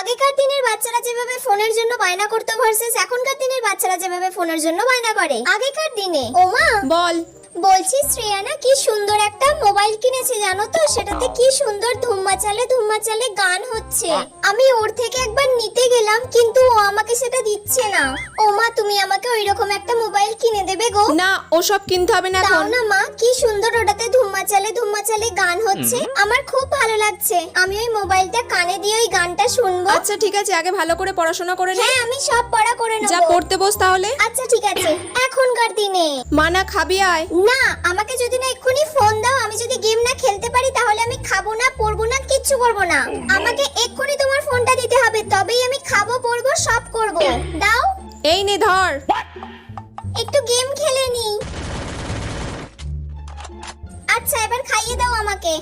আগেকার দিনের বাচ্চারা যেভাবে ফোনের জন্য বায়না করতো ভার্সেস এখনকার দিনের বাচ্চারা যেভাবে ফোনের জন্য বায়না করে। আগেকার দিনে ওমা বল। বলছি শ্রেয়ানা কি সুন্দর একটা মোবাইল কিনেছে জানো তো, সেটাতে কি সুন্দর ধুম্মা চালে গান হচ্ছে। আমি ওর থেকে একবার নিতে গেলাম কিন্তু ও আমাকে সেটা দিচ্ছে না। ওমা তুমি আমাকে ওইরকম একটা মোবাইল কিনে দেবে গো? না, ওসব কিনতে হবে না দাও এখন। না মা, কি সুন্দর ওটাতে ধুম্মা চালে গান হচ্ছে, আমার খুব ভালো লাগছে। আমি ওই মোবাইলটা কানে দিয়ে ওই গানটা শুনবো। আচ্ছা ঠিক আছে, আগে ভালো করে পড়াশোনা করে নে। হ্যাঁ আমি সব পড়া করে নেব। যা পড়তে বস তাহলে। আচ্ছা ঠিক আছে। এখনকার দিনে মানা খাবি আয়। না, আমাকে যদি না এক্ষুনি ফোন দাও, আমি যদি গেম না খেলতে পারি তাহলে আমি খাবো না, পড়বো না, কিচ্ছু করবো না। আমাকে এক্ষুনি তোমার ফোনটা দিতে হবে, তবেই আমি খাবো, পড়বো, সব করবো। দাও। এই নে ধর। একটু গেম খেলে নি। আচ্ছা এবার খাইয়ে দাও আমাকে।